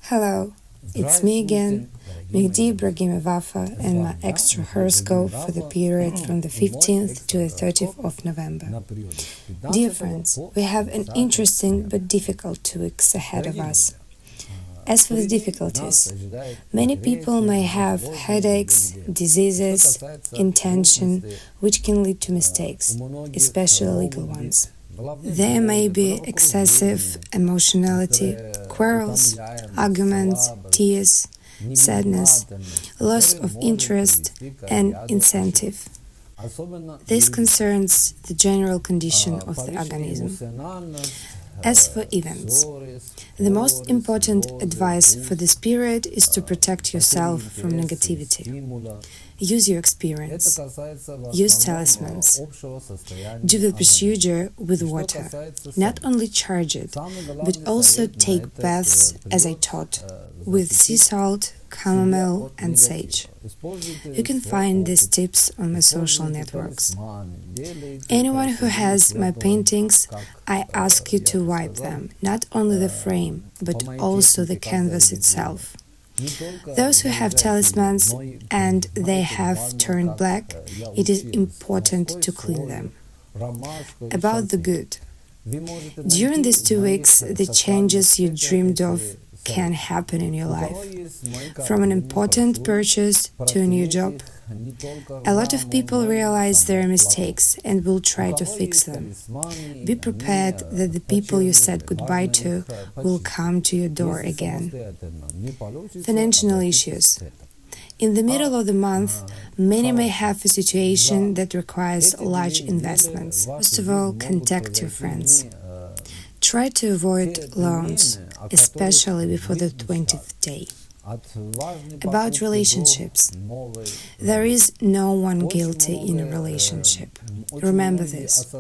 Hello, it's me again, Mehdi Ebrahimi Vafa, and my extra horoscope for the period from the 15th to the 30th of November. Dear friends, we have an interesting but difficult 2 weeks ahead of us. As for the difficulties, many people may have headaches, diseases, intention, which can lead to mistakes, especially legal ones. There may be excessive emotionality, quarrels, arguments, tears, sadness, loss of interest, and incentive. This concerns the general condition of the organism. As for events, the most important advice for this period is to protect yourself from negativity. Use your experience. Use talismans. Do the procedure with water. Not only charge it, but also take baths, as I taught, with sea salt, chamomile, and sage. You can find these tips on my social networks. Anyone who has my paintings, I ask you to wipe them, not only the frame, but also the canvas itself. Those who have talismans and they have turned black, it is important to clean them. About the good. During these 2 weeks, the changes you dreamed of can happen in your life. From an important purchase to a new job, a lot of people realize their mistakes and will try to fix them. Be prepared that the people you said goodbye to will come to your door again. Financial issues. In the middle of the month, many may have a situation that requires large investments. First of all, contact your friends. Try to avoid loans, especially before the 20th day. About relationships. There is no one guilty in a relationship. Remember this.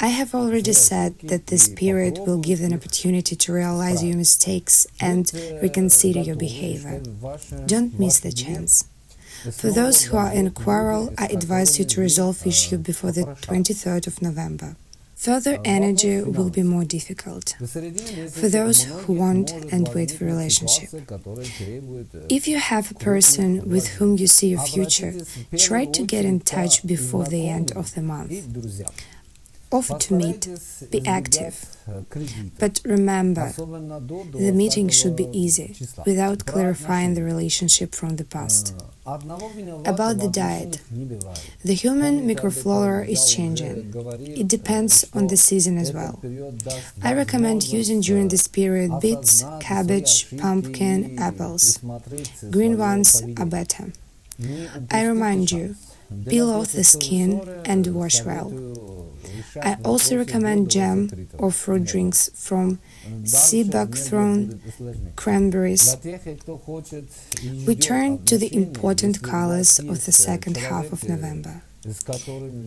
I have already said that this period will give an opportunity to realize your mistakes and reconsider your behavior. Don't miss the chance. For those who are in a quarrel, I advise you to resolve issue before the 23rd of November. Further energy will be more difficult for those who want and wait for a relationship. If you have a person with whom you see a future, try to get in touch before the end of the month. Offer to meet, be active. But remember, the meeting should be easy, without clarifying the relationship from the past. About the diet. The human microflora is changing. It depends on the season as well. I recommend using during this period beets, cabbage, pumpkin, apples. Green ones are better. I remind you, peel off the skin and wash well. I also recommend jam or fruit drinks from sea buckthorn, cranberries. We turn to the important colors of the second half of November.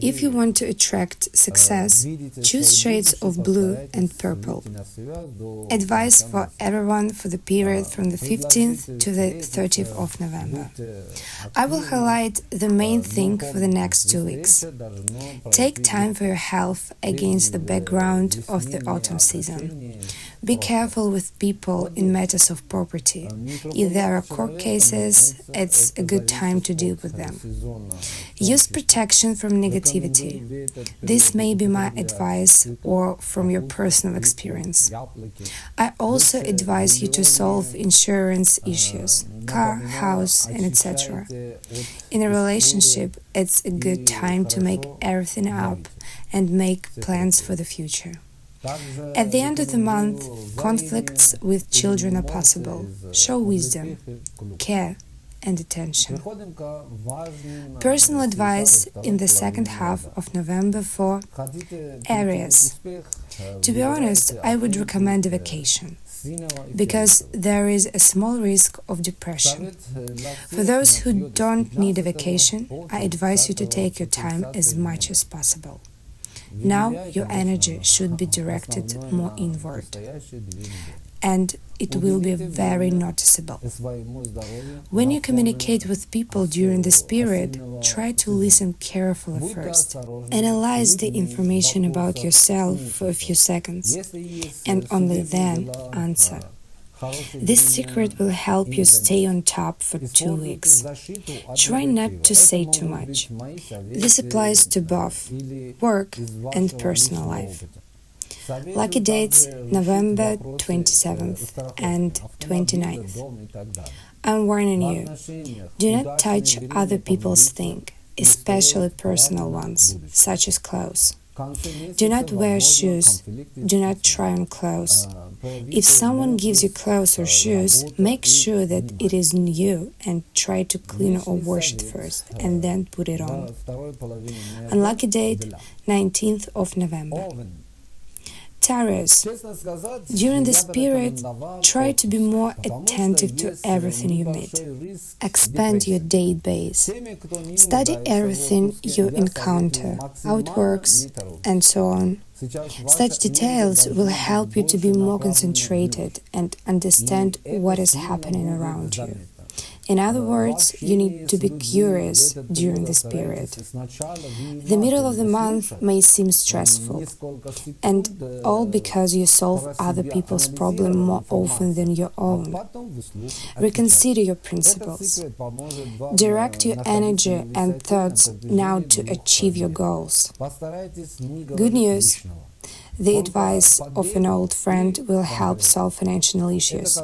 If you want to attract success, choose shades of blue and purple. Advice for everyone for the period from the 15th to the 30th of November. I will highlight the main thing for the next 2 weeks. Take time for your health against the background of the autumn season. Be careful with people in matters of property. If there are court cases, it's a good time to deal with them. Use protection from negativity. This may be my advice or from your personal experience. I also advise you to solve insurance issues, car, house, and etc. In a relationship, it's a good time to make everything up and make plans for the future. At the end of the month, conflicts with children are possible. Show wisdom, care, and attention. Personal advice in the second half of November for Aries. To be honest, I would recommend a vacation, because there is a small risk of depression. For those who don't need a vacation, I advise you to take your time as much as possible. Now your energy should be directed more inward, and it will be very noticeable. When you communicate with people during this period, try to listen carefully first. Analyze the information about yourself for a few seconds, and only then answer. This secret will help you stay on top for 2 weeks. Try not to say too much. This applies to both work and personal life. Lucky dates November 27th and 29th. I'm warning you, do not touch other people's things, especially personal ones, such as clothes. Do not wear shoes. Do not try on clothes. If someone gives you clothes or shoes, make sure that it is new and try to clean or wash it first and then put it on. Unlucky date 19th of November. Taurus, during this period, try to be more attentive to everything you meet. Expand your database. Study everything you encounter, how it works, and so on. Such details will help you to be more concentrated and understand what is happening around you. In other words, you need to be curious during this period. The middle of the month may seem stressful, and all because you solve other people's problems more often than your own. Reconsider your principles. Direct your energy and thoughts now to achieve your goals. Good news. The advice of an old friend will help solve financial issues.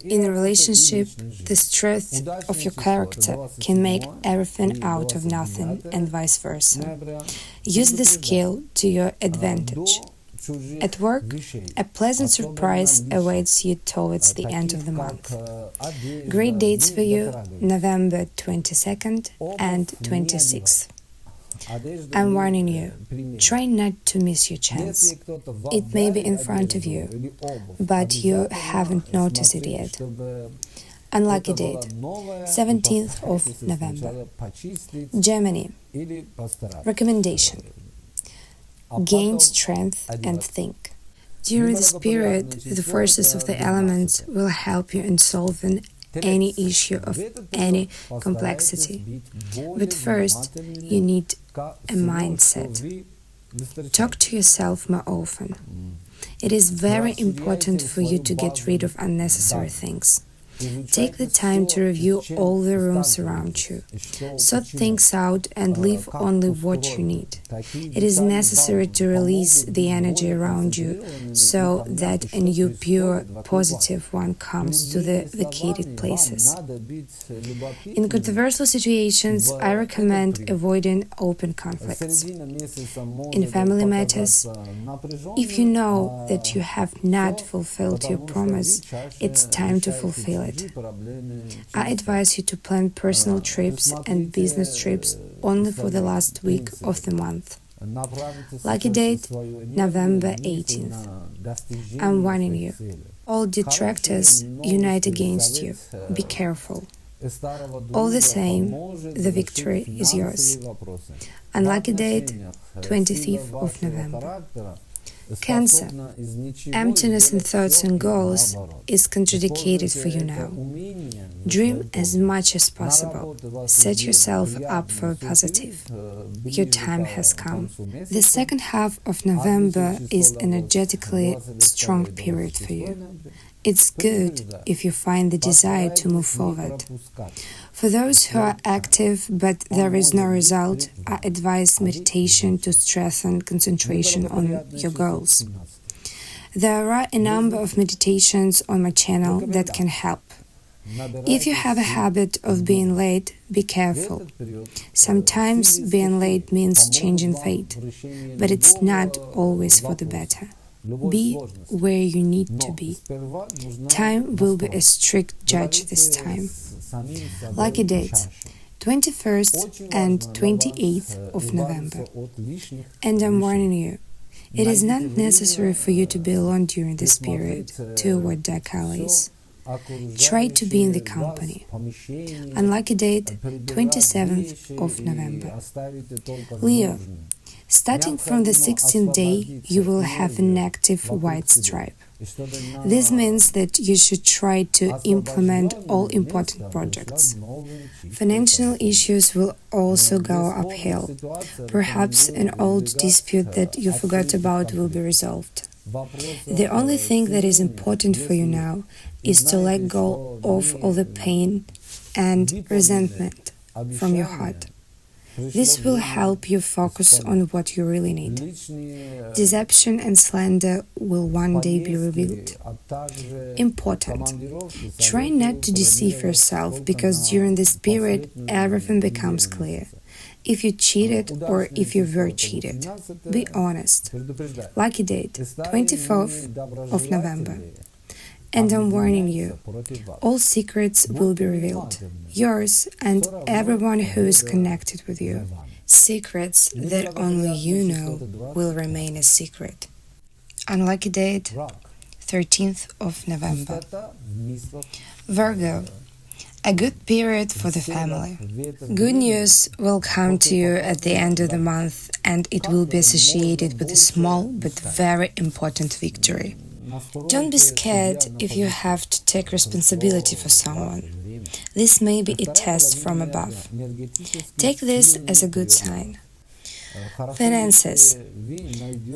In a relationship, the strength of your character can make everything out of nothing and vice versa. Use the skill to your advantage. At work, a pleasant surprise awaits you towards the end of the month. Great dates for you, November 22nd and 26th. I'm warning you, try not to miss your chance. It may be in front of you, but you haven't noticed it yet. Unlucky date, 17th of November. Gemini. Recommendation. Gain strength and think. During this period, the forces of the elements will help you in solving any issue of any complexity. But first, you need a mindset. Talk to yourself more often. It is very important for you to get rid of unnecessary things. Take the time to review all the rooms around you. Sort things out and leave only what you need. It is necessary to release the energy around you so that a new, pure, positive one comes to the vacated places. In controversial situations, I recommend avoiding open conflicts. In family matters, if you know that you have not fulfilled your promise, it's time to fulfill it. I advise you to plan personal trips and business trips only for the last week of the month. Lucky date, November 18th. I'm warning you. All detractors unite against you. Be careful. All the same, the victory is yours. Unlucky date, 25th of November. Cancer. Emptiness in thoughts and goals is contraindicated for you now. Dream as much as possible. Set yourself up for a positive. Your time has come. The second half of November is an energetically strong period for you. It's good if you find the desire to move forward. For those who are active but there is no result, I advise meditation to strengthen concentration on your goals. There are a number of meditations on my channel that can help. If you have a habit of being late, be careful. Sometimes being late means changing fate, but it's not always for the better. Be where you need to be. Time will be a strict judge this time. Lucky dates, 21st and 28th of November. And I'm warning you, it is not necessary for you to be alone during this period to avoid dark alleys. Try to be in the company. Unlucky date, 27th of November. Leo. Starting from the 16th day, you will have an active white stripe. This means that you should try to implement all important projects. Financial issues will also go uphill. Perhaps an old dispute that you forgot about will be resolved. The only thing that is important for you now, is to let go of all the pain and resentment from your heart. This will help you focus on what you really need. Deception and slander will one day be revealed. Important. Try not to deceive yourself, because during this period everything becomes clear. If you cheated or if you were cheated, be honest. Lucky date, 24th of November. And I'm warning you, all secrets will be revealed, yours and everyone who is connected with you. Secrets that only you know will remain a secret. Unlucky date, 13th of November. Virgo. A good period for the family. Good news will come to you at the end of the month, and it will be associated with a small but very important victory. Don't be scared if you have to take responsibility for someone. This may be a test from above. Take this as a good sign. Finances.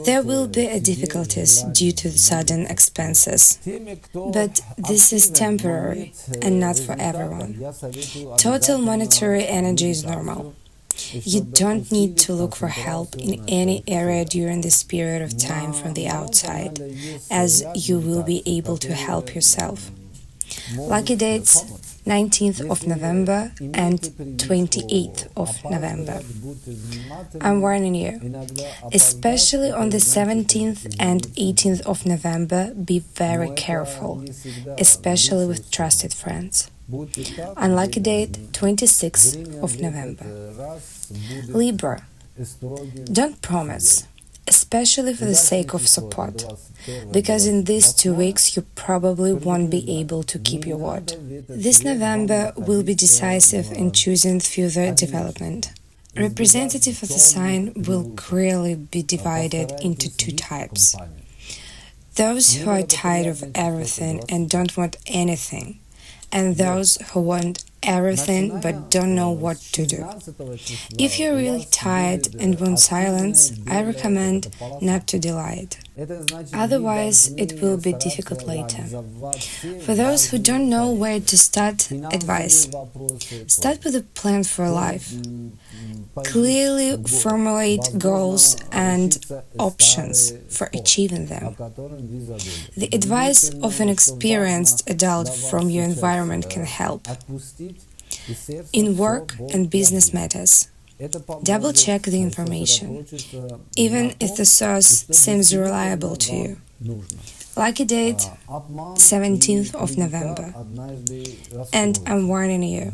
There will be difficulties due to sudden expenses, but this is temporary and not for everyone. Total monetary energy is normal. You don't need to look for help in any area during this period of time from the outside, as you will be able to help yourself. Lucky dates, 19th of November and 28th of November. I'm warning you, especially on the 17th and 18th of November, be very careful, especially with trusted friends. Unlucky date, 26th of November. Libra. Don't promise, especially for the sake of support, because in these 2 weeks you probably won't be able to keep your word. This November will be decisive in choosing further development. Representative of the sign will clearly be divided into 2 types. Those who are tired of everything and don't want anything, and those who want everything but don't know what to do. If you're really tired and want silence, I recommend not to delay it. Otherwise, it will be difficult later. For those who don't know where to start, advice. Start with a plan for life. Clearly formulate goals and options for achieving them. The advice of an experienced adult from your environment can help. In work and business matters, double-check the information, even if the source seems reliable to you. Lucky date, 17th of November. And I'm warning you,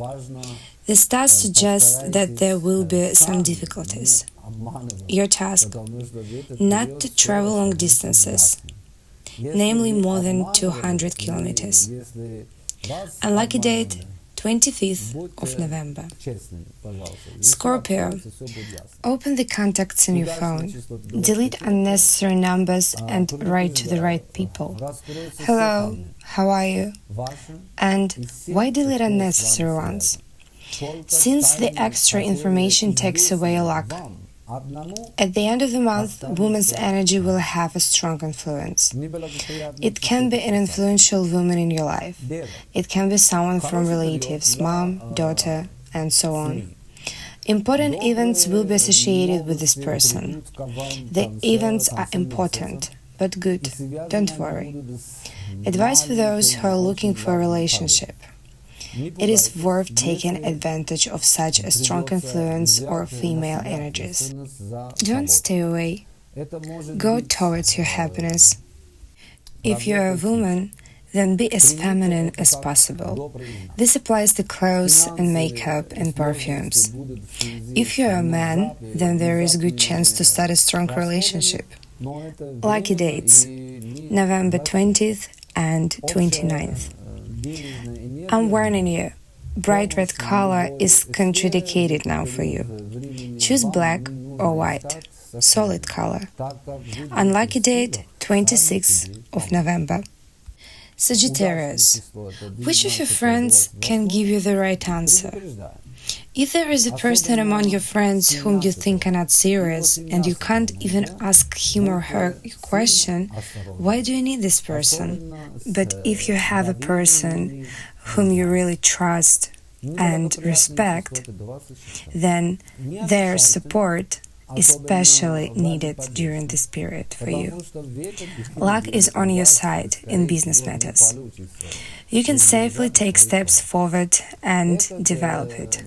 the stars suggest that there will be some difficulties. Your task, not to travel long distances, namely more than 200 kilometers. Unlucky date, 25th of November. Scorpio. Open the contacts in your phone. Delete unnecessary numbers and write to the right people. Hello, how are you? And why delete unnecessary ones? Since the extra information takes away luck. At the end of the month, woman's energy will have a strong influence. It can be an influential woman in your life. It can be someone from relatives, mom, daughter, and so on. Important events will be associated with this person. The events are important, but good. Don't worry. Advice for those who are looking for a relationship. It is worth taking advantage of such a strong influence or female energies. Don't stay away. Go towards your happiness. If you are a woman, then be as feminine as possible. This applies to clothes and makeup and perfumes. If you are a man, then there is a good chance to start a strong relationship. Lucky dates, November 20th and 29th. I'm warning you, bright red color is contraindicated now for you. Choose black or white, solid color. Unlucky date, 26th of November. Sagittarius. Which of your friends can give you the right answer? If there is a person among your friends whom you think are not serious and you can't even ask him or her a question, why do you need this person? But if you have a person whom you really trust and respect, then their support is especially needed during this period for you. Luck is on your side in business matters. You can safely take steps forward and develop it.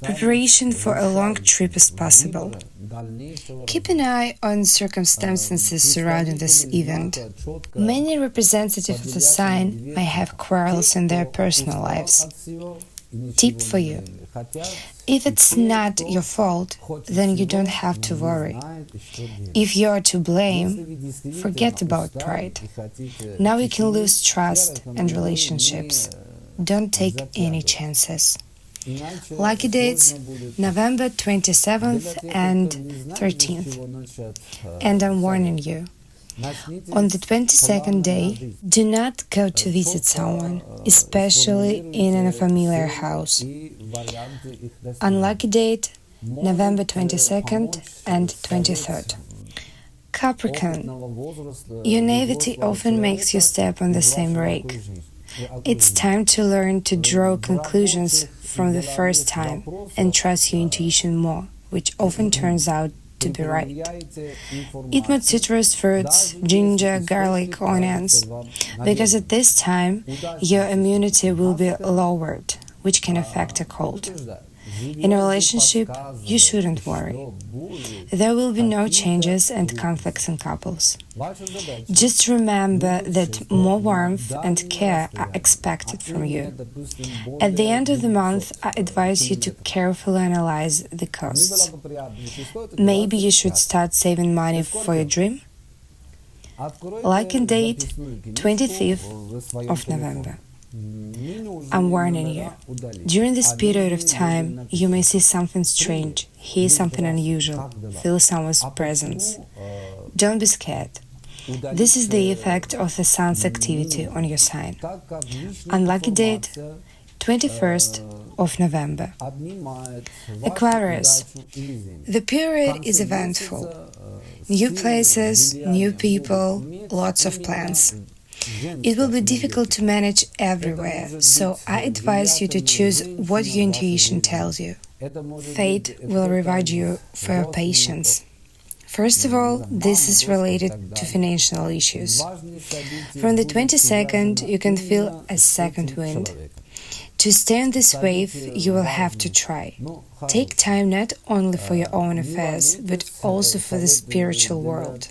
Preparation for a long trip is possible. Keep an eye on circumstances surrounding this event. Many representatives of the sign may have quarrels in their personal lives. Tip for you: if it's not your fault, then you don't have to worry. If you're to blame, forget about pride. Now you can lose trust and relationships. Don't take any chances. Lucky dates: November 27th and 13th. And I'm warning you, on the 22nd day, do not go to visit someone, especially in a familiar house. Unlucky date: November 22nd and 23rd. Capricorn, your naivety often makes you step on the same rake. It's time to learn to draw conclusions from the first time and trust your intuition more, which often turns out to be right. Eat more citrus fruits, ginger, garlic, onions, because at this time your immunity will be lowered, which can affect a cold. In a relationship, you shouldn't worry. There will be no changes and conflicts in couples. Just remember that more warmth and care are expected from you. At the end of the month, I advise you to carefully analyze the costs. Maybe you should start saving money for your dream. Lucky date: 25th of November. I'm warning you. During this period of time, you may see something strange, hear something unusual, feel someone's presence. Don't be scared. This is the effect of the sun's activity on your sign. Unlucky date: 21st of November. Aquarius. The period is eventful. New places, new people, lots of plans. It will be difficult to manage everywhere, so I advise you to choose what your intuition tells you. Fate will reward you for your patience. First of all, this is related to financial issues. From the 22nd, you can feel a second wind. To stay on this wave, you will have to try. Take time not only for your own affairs, but also for the spiritual world.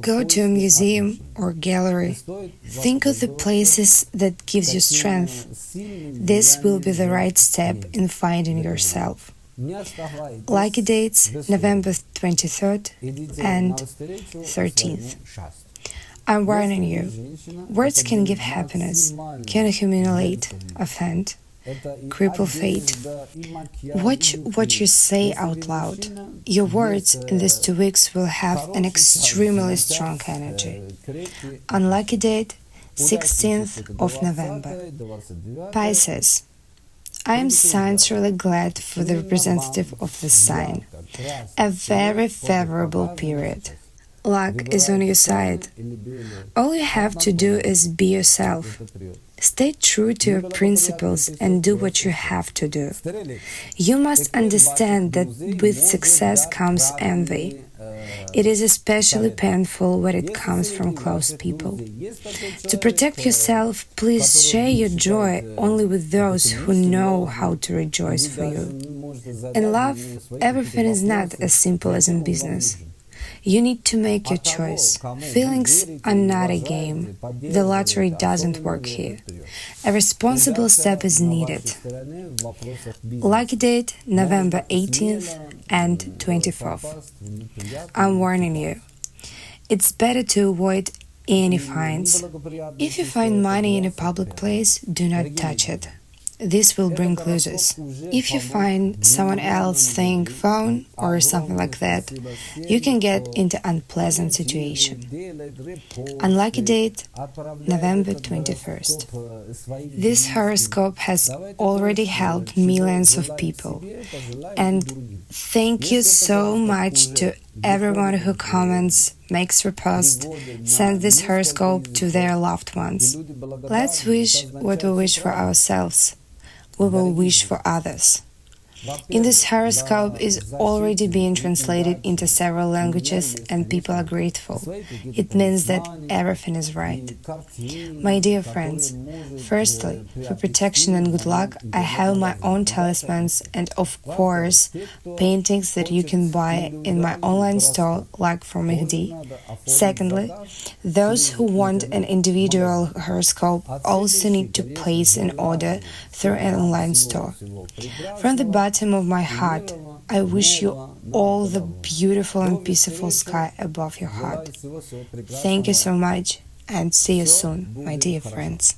Go to a museum or gallery. Think of the places that gives you strength. This will be the right step in finding yourself. Lucky dates: November 23rd and 13th. I'm warning you. Words can give happiness, can humiliate, offend, cripple fate. Watch what you say out loud. Your words in these 2 weeks will have an extremely strong energy. Unlucky date: 16th of November. Pisces. I am sincerely glad for the representative of the sign. A very favorable period. Luck is on your side. All you have to do is be yourself. Stay true to your principles and do what you have to do. You must understand that with success comes envy. It is especially painful when it comes from close people. To protect yourself, please share your joy only with those who know how to rejoice for you. In love, everything is not as simple as in business. You need to make your choice. Feelings are not a game. The lottery doesn't work here. A responsible step is needed. Lucky date: November 18th and 24th. I'm warning you. It's better to avoid any fines. If you find money in a public place, do not touch it. this will bring losers. If you find someone else think phone or something like that, you can get into unpleasant situation. Unlucky date, November 21st. This horoscope has already helped millions of people. And thank you so much to everyone who comments, makes reposts, sends this horoscope to their loved ones. Let's wish what we wish for ourselves. We will wish for others. In this horoscope is already being translated into several languages and people are grateful. It means that everything is right. My dear friends, firstly, for protection and good luck, I have my own talismans and of course, paintings that you can buy in my online store like from Mehdi. Secondly, those who want an individual horoscope also need to place an order through an online store. From the bottom of my heart, I wish you all the beautiful and peaceful sky above your heart. Thank you so much and see you soon, my dear friends.